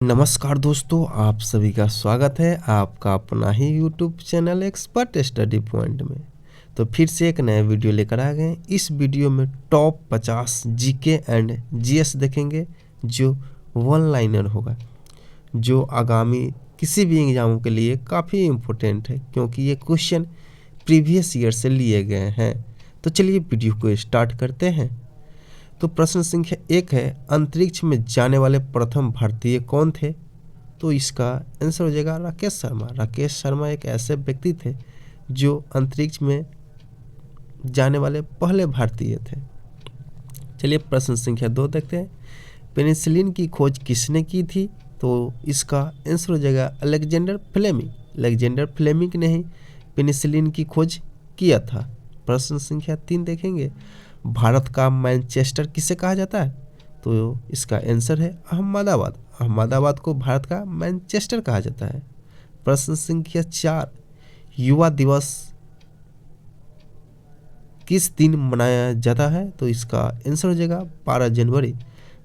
नमस्कार दोस्तों, आप सभी का स्वागत है आपका अपना ही YouTube channel Expert Study Point में। तो फिर से एक नया वीडियो लेकर आ गए। इस वीडियो में टॉप 50 जीके एंड जीएस देखेंगे जो वन लाइनर होगा, जो आगामी किसी भी एग्जामों के लिए काफ़ी इम्पोर्टेंट है क्योंकि ये क्वेश्चन प्रीवियस ईयर से लिए गए हैं। तो चलिए वीडियो को स्टार्ट करते हैं। तो प्रश्न संख्या 1 है, अंतरिक्ष में जाने वाले प्रथम भारतीय कौन थे? तो इसका आंसर हो जाएगा राकेश शर्मा। राकेश शर्मा एक ऐसे व्यक्ति थे जो अंतरिक्ष में जाने वाले पहले भारतीय थे। चलिए प्रश्न संख्या 2 देखते हैं, पेनिसिलिन की खोज किसने की थी? तो इसका आंसर हो जाएगा अलेक्जेंडर फ्लेमिंग। अलेक्जेंडर फ्लेमिंग ने ही पेनिसिलिन की खोज किया था। प्रश्न संख्या 3 देखेंगे, भारत का मैनचेस्टर किसे कहा जाता है? तो इसका आंसर है अहमदाबाद। अहमदाबाद को भारत का मैनचेस्टर कहा जाता है। प्रश्न संख्या 4, युवा दिवस किस दिन मनाया जाता है? तो इसका आंसर हो जाएगा 12 जनवरी।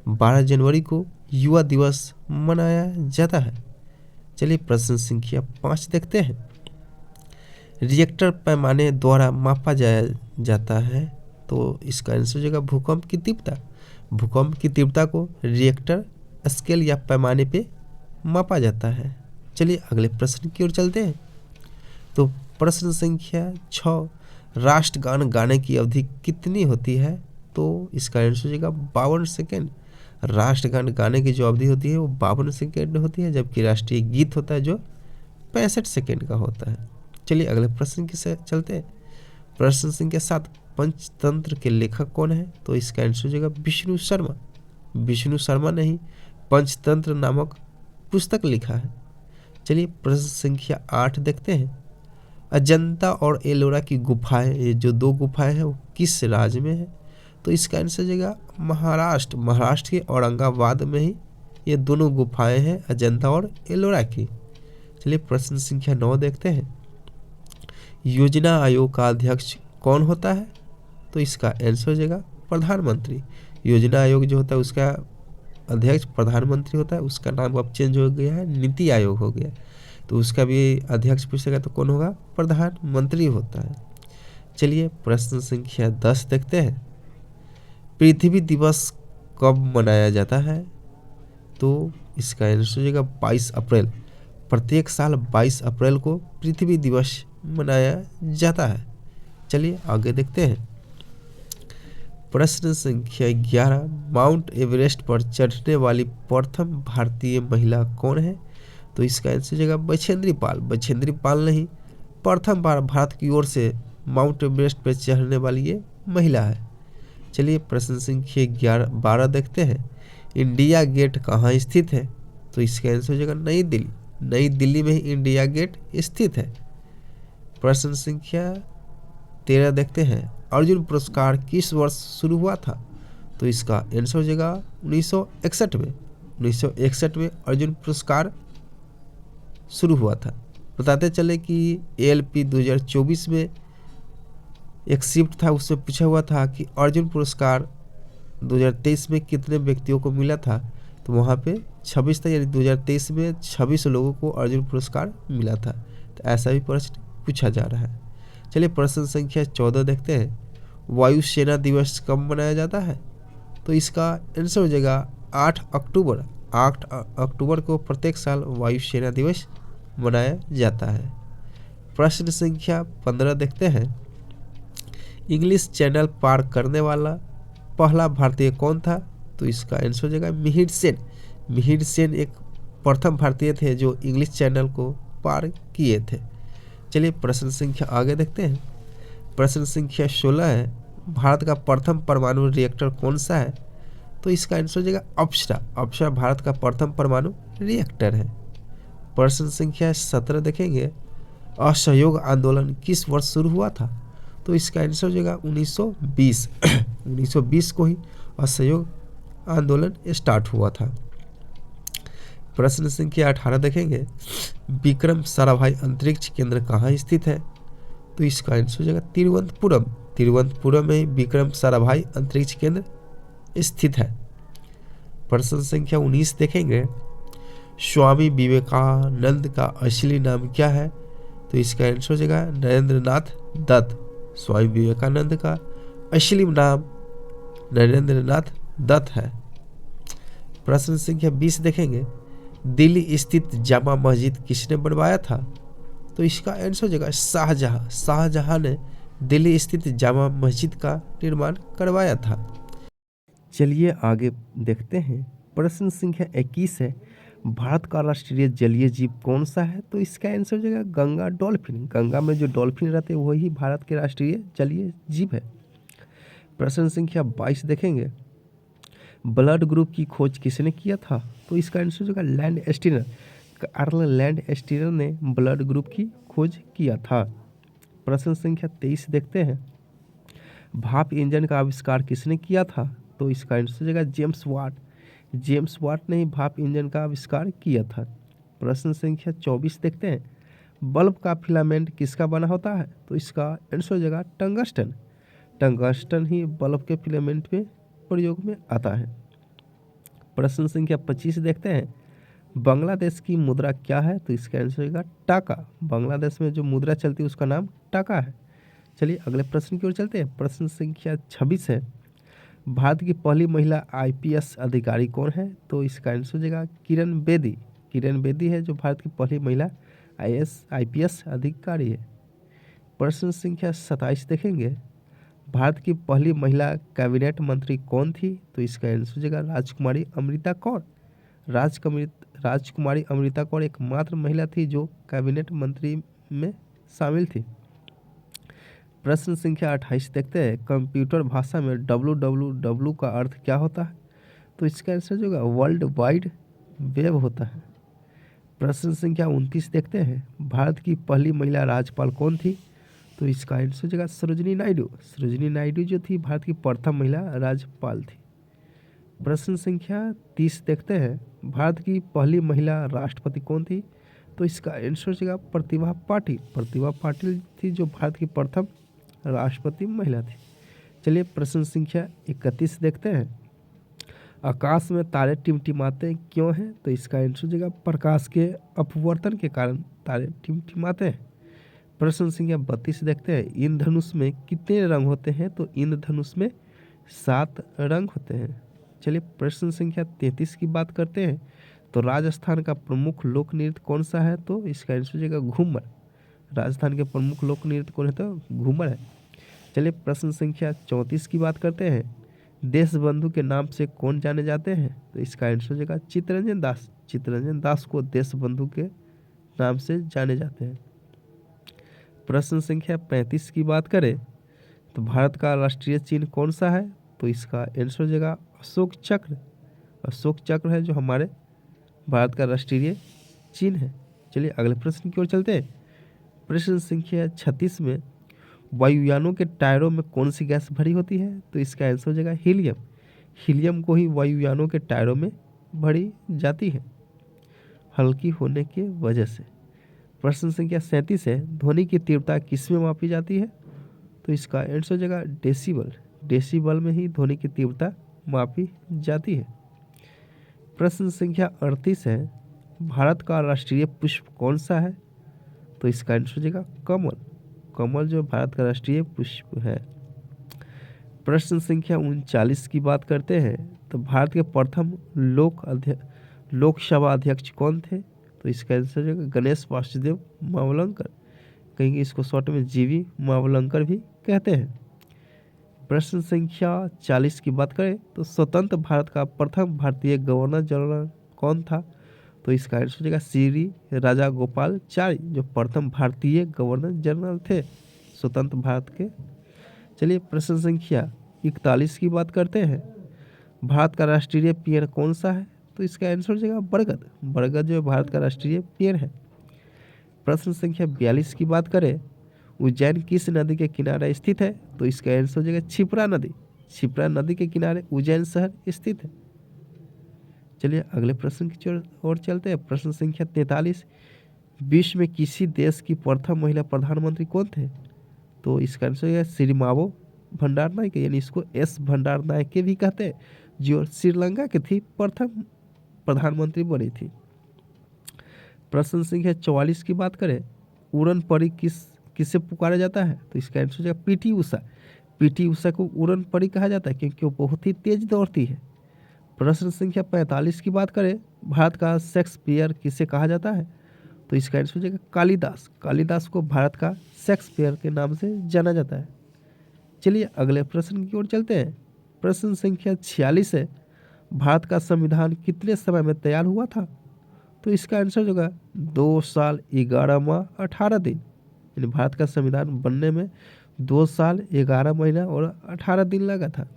12 जनवरी को युवा दिवस मनाया जाता है। चलिए प्रश्न संख्या 5 देखते हैं, रिएक्टर पैमाने द्वारा मापा जाता है। तो इसका आंसर हो जाएगा भूकंप की तीव्रता। भूकंप की तीव्रता को रिएक्टर स्केल या पैमाने पे मापा जाता है। चलिए अगले प्रश्न की ओर चलते हैं। तो प्रश्न संख्या 6, राष्ट्रगान गाने की अवधि कितनी होती है? तो इसका आंसर हो जाएगा 52 सेकेंड। राष्ट्रगान गाने की जो अवधि होती है वो 52 सेकेंड होती है, जबकि राष्ट्रीय गीत होता है जो 65 सेकेंड का होता है। चलिए अगले प्रश्न की से चलते हैं। प्रश्न संख्या 7, पंचतंत्र के लेखक कौन है? तो इसका आंसर हो जाएगा विष्णु शर्मा। विष्णु शर्मा ने ही पंचतंत्र नामक पुस्तक लिखा है। चलिए प्रश्न संख्या 8 देखते हैं, अजंता और एलोरा की गुफाएं, ये जो 2 गुफाएं हैं वो किस राज्य में है? तो इसका आंसर हो जाएगा महाराष्ट्र। महाराष्ट्र के औरंगाबाद में ही ये दोनों गुफाएं हैं, अजंता और एलोरा की। चलिए प्रश्न संख्या 9 देखते हैं, योजना आयोग का अध्यक्ष कौन होता है? तो इसका आंसर हो जाएगा प्रधानमंत्री। योजना आयोग जो होता है उसका अध्यक्ष प्रधानमंत्री होता है। उसका नाम अब चेंज हो गया है, नीति आयोग हो गया। तो उसका भी अध्यक्ष पूछेगा तो कौन होगा? प्रधानमंत्री होता है। चलिए प्रश्न संख्या 10 देखते हैं, पृथ्वी दिवस कब मनाया जाता है? तो इसका आंसर हो जाएगा 22 अप्रैल। प्रत्येक साल 22 अप्रैल को पृथ्वी दिवस मनाया जाता है। चलिए आगे देखते हैं। प्रश्न संख्या 11, माउंट एवरेस्ट पर चढ़ने वाली प्रथम भारतीय महिला कौन है? तो इसका आंसर हो जाएगा बछेंद्री पाल। बछेंद्री पाल ने ही प्रथम बार भारत की ओर से माउंट एवरेस्ट पर चढ़ने वाली ये महिला है। चलिए प्रश्न संख्या 12 देखते हैं, इंडिया गेट कहाँ स्थित है? तो इसका आंसर हो जाएगा नई दिल्ली। नई दिल्ली में ही इंडिया गेट स्थित है। प्रश्न संख्या 13 देखते हैं, अर्जुन पुरस्कार किस वर्ष शुरू हुआ था? तो इसका आंसर हो जाएगा 1961 में। 1961 में अर्जुन पुरस्कार शुरू हुआ था। बताते चले कि ALP 2024 में एक शिफ्ट था, उसमें पूछा हुआ था कि अर्जुन पुरस्कार 2023 में कितने व्यक्तियों को मिला था? तो वहाँ पे 26 था, यानी 2023 में 26 लोगों को अर्जुन पुरस्कार मिला था। तो ऐसा भी प्रश्न पूछा जा रहा है। चलिए प्रश्न संख्या 14 देखते हैं, वायुसेना दिवस कब मनाया जाता है? तो इसका आंसर हो जाएगा 8 अक्टूबर। 8 अक्टूबर को प्रत्येक साल वायुसेना दिवस मनाया जाता है। प्रश्न संख्या 15 देखते हैं, इंग्लिश चैनल पार करने वाला पहला भारतीय कौन था? तो इसका आंसर हो जाएगा मिहिर सेन। मिहिर सेन एक प्रथम भारतीय थे जो इंग्लिश चैनल को पार किए थे। चलिए प्रश्न संख्या आगे देखते हैं। प्रश्न संख्या 16 है, भारत का प्रथम परमाणु रिएक्टर कौन सा है? तो इसका आंसर हो जाएगा अप्सरा। अप्सरा भारत का प्रथम परमाणु रिएक्टर है। प्रश्न संख्या 17 देखेंगे, असहयोग आंदोलन किस वर्ष शुरू हुआ था? तो इसका आंसर हो जाएगा 1920। 1920 को ही असहयोग आंदोलन स्टार्ट हुआ था। प्रश्न संख्या 18 देखेंगे, विक्रम साराभाई अंतरिक्ष केंद्र कहाँ स्थित है? तो इसका आंसर हो जाएगा तिरुवनंतपुरम। तिरुवनंतपुरम में विक्रम साराभाई अंतरिक्ष केंद्र स्थित है। प्रश्न संख्या 19 देखेंगे, स्वामी विवेकानंद का असली नाम क्या है? तो इसका आंसर हो जाएगा नरेंद्र नाथ दत्त। स्वामी विवेकानंद का असली नाम नरेंद्र नाथ दत्त है। प्रश्न संख्या 20 देखेंगे, दिल्ली स्थित जामा मस्जिद किसने बनवाया था? तो इसका आंसर हो जाएगा शाहजहां। शाहजहां ने दिल्ली स्थित जामा मस्जिद का निर्माण करवाया था। चलिए आगे देखते हैं। प्रश्न संख्या 21 है, भारत का राष्ट्रीय जलीय जीव कौन सा है? तो इसका आंसर हो जाएगा गंगा डॉल्फिन। गंगा में जो डॉल्फिन रहते हैं वही भारत के राष्ट्रीय जलीय जीव है। प्रश्न संख्या 22 देखेंगे, ब्लड ग्रुप की खोज किसने किया था? तो इसका आंसर हो जाएगा Landsteiner. Karl Landsteiner ने ब्लड ग्रुप की खोज किया था। प्रश्न संख्या 23 देखते हैं, भाप इंजन का आविष्कार किसने किया था? तो इसका आंसर हो जाएगा जेम्स वाट। जेम्स वाट ने ही भाप इंजन का आविष्कार किया था। प्रश्न संख्या 24 देखते हैं, बल्ब का फिलामेंट किसका बना होता है? तो इसका आंसर हो जाएगा टंगस्टन। टंगस्टन ही बल्ब के फिलामेंट में प्रयोग में आता है। प्रश्न संख्या 25 देखते हैं, बांग्लादेश की मुद्रा क्या है? तो इसका आंसर होगा टाका। बांग्लादेश में जो मुद्रा चलती है उसका नाम टाका है। चलिए अगले प्रश्न की ओर चलते हैं। प्रश्न संख्या 26 है, भारत की पहली महिला आईपीएस अधिकारी कौन है? तो इसका आंसर हो जाएगा किरण बेदी। किरण बेदी है जो भारत की पहली महिला आईपीएस अधिकारी है। प्रश्न संख्या 27 देखेंगे, भारत की पहली महिला कैबिनेट मंत्री कौन थी? तो इसका आंसर हो जाएगा राजकुमारी अमृता कौर। राजकुमारी अमृता कौर एकमात्र महिला थी जो कैबिनेट मंत्री में शामिल थी। प्रश्न संख्या 28 देखते हैं, कंप्यूटर भाषा में www का अर्थ क्या होता है? तो इसका आंसर जो होगा वर्ल्ड वाइड वेब होता है। प्रश्न संख्या 29 देखते हैं, भारत की पहली महिला राज्यपाल कौन थी? तो इसका आंसर हो जाएगा सरोजिनी नायडू। सरोजिनी नायडू जो थी भारत की प्रथम महिला राज्यपाल थी। प्रश्न संख्या 30 देखते हैं, भारत की पहली महिला राष्ट्रपति कौन थी? तो इसका आंसर हो जाएगा प्रतिभा पाटिल। प्रतिभा पाटिल थी जो भारत की प्रथम राष्ट्रपति महिला थी। चलिए प्रश्न संख्या 31 देखते हैं, आकाश में तारे टिमटिमाते क्यों हैं? तो इसका आंसर हो जाएगा प्रकाश के अपवर्तन के कारण तारे टिमटिमाते हैं। प्रश्न संख्या 32 देखते हैं, इंद्रधनुष में कितने रंग होते हैं? तो इंद्रधनुष में 7 रंग होते हैं। चलिए प्रश्न संख्या 33 की बात करते हैं, तो राजस्थान का प्रमुख लोक नृत्य कौन सा है? तो इसका आंसर हो जाएगा घूमर। राजस्थान के प्रमुख लोक नृत्य कौन है? तो घूमर है। चलिए प्रश्न संख्या 34 की बात करते हैं, देश बंधु के नाम से कौन जाने जाते हैं? तो इसका आंसर हो जाएगा चित्तरंजन दास। चित्तरंजन दास को देश बंधु के नाम से जाने जाते हैं। प्रश्न संख्या 35 की बात करें, तो भारत का राष्ट्रीय चिन्ह कौन सा है? तो इसका आंसर हो जाएगा अशोक चक्र। अशोक चक्र है जो हमारे भारत का राष्ट्रीय चिन्ह है। चलिए अगले प्रश्न की ओर चलते हैं। प्रश्न संख्या 36 में, वायुयानों के टायरों में कौन सी गैस भरी होती है? तो इसका आंसर हो जाएगा हीलियम। हीलियम को ही वायुयानों के टायरों में भरी जाती है हल्की होने की वजह से। प्रश्न संख्या 37 है, ध्वनि की तीव्रता किस में मापी जाती है? तो इसका आंसर हो जाएगा डेसिबल। डेसिबल में ही ध्वनि की तीव्रता मापी जाती है। प्रश्न संख्या 38 है, भारत का राष्ट्रीय पुष्प कौन सा है? तो इसका आंसर हो जाएगा कमल। कमल जो भारत का राष्ट्रीय पुष्प है। प्रश्न संख्या 39 की बात करते हैं, तो भारत के प्रथम लोकसभा अध्यक्ष कौन थे? तो इसका आंसर हो जाएगा गणेश वासुदेव मावलंकर। कहीं इसको शॉर्ट में जीवी मावलंकर भी कहते हैं। प्रश्न संख्या 40 की बात करें, तो स्वतंत्र भारत का प्रथम भारतीय गवर्नर जनरल कौन था? तो इसका आंसर हो जाएगा श्री राजागोपालाचारी जो प्रथम भारतीय गवर्नर जनरल थे स्वतंत्र भारत के। चलिए प्रश्न संख्या 41 की बात करते हैं, भारत का राष्ट्रीय पेड़ कौन सा है? तो इसका आंसर हो जाएगा बरगद। बरगद जो भारत का राष्ट्रीय पेड़ है। प्रश्न संख्या 42 की बात करें, उज्जैन किस नदी के किनारे स्थित है? तो इसका आंसर हो जाएगा क्षिप्रा नदी। क्षिप्रा नदी के किनारे उज्जैन शहर स्थित है। चलिए अगले प्रश्न की ओर चलते हैं। प्रश्न संख्या 43, विश्व में किसी देश की प्रथम महिला प्रधानमंत्री कौन थे? तो इसका आंसर है श्रीमावो भंडारनायके, यानी इसको एस भंडारनायके भी कहते हैं, जो श्रीलंका की थी, प्रथम प्रधानमंत्री बनी थी। प्रश्न संख्या 44 की बात करें, उड़न परी किसे पुकारा जाता है? तो इसका आंसर हो जाएगा पीटी उषा। पीटी उषा को उड़न परी कहा जाता है क्योंकि वो बहुत ही तेज दौड़ती है। प्रश्न संख्या 45 की बात करें, भारत का शेक्सपियर किसे कहा जाता है? तो इसका आंसर हो जाएगा कालिदास। कालिदास को भारत का शेक्सपियर के नाम से जाना जाता है। चलिए अगले प्रश्न की ओर चलते हैं। प्रश्न संख्या 46 है, भारत का संविधान कितने समय में तैयार हुआ था? तो इसका आंसर होगा 2 साल 11 माह 18 दिन। यानी भारत का संविधान बनने में 2 साल 11 महीना और 18 दिन लगा था।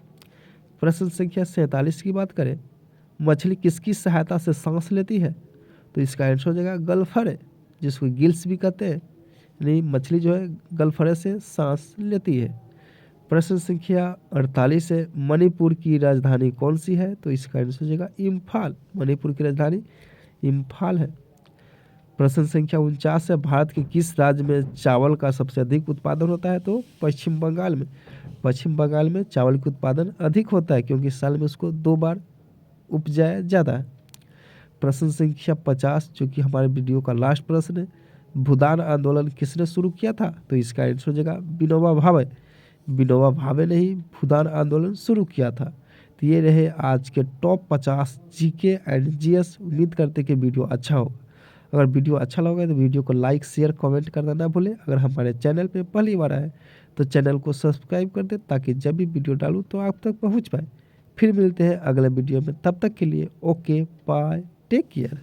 प्रश्न संख्या 47 की बात करें, मछली किसकी सहायता से सांस लेती है? तो इसका आंसर हो जाएगा गलफड़े, जिसको गिल्स भी कहते हैं। यानी मछली जो है गलफड़े से सांस लेती है। प्रश्न संख्या 48 है, मणिपुर की राजधानी कौन सी है? तो इसका आंसर हो जाएगा इम्फाल। मणिपुर की राजधानी इम्फाल है। प्रश्न संख्या 49 है, भारत के किस राज्य में चावल का सबसे अधिक उत्पादन होता है? तो पश्चिम बंगाल में। पश्चिम बंगाल में चावल के उत्पादन अधिक होता है क्योंकि साल में उसको 2 बार उपजाया जाता है। प्रश्न संख्या 50 जो कि हमारे वीडियो का लास्ट प्रश्न है, भूदान आंदोलन किसने शुरू किया था? तो इसका आंसर हो जाएगा विनोबा भावे। विनोबा भावे ने ही भूदान आंदोलन शुरू किया था। तो ये रहे आज के टॉप 50 जीके एंड जीएस। उम्मीद करते कि वीडियो अच्छा हो। अगर वीडियो अच्छा लगा तो वीडियो को लाइक शेयर कमेंट करना ना भूलें। अगर हमारे चैनल पे पहली बार आए तो चैनल को सब्सक्राइब कर दें ताकि जब भी वीडियो डालूँ तो आप तक पहुंच पाए। फिर मिलते हैं अगले वीडियो में, तब तक के लिए ओके बाय, टेक केयर।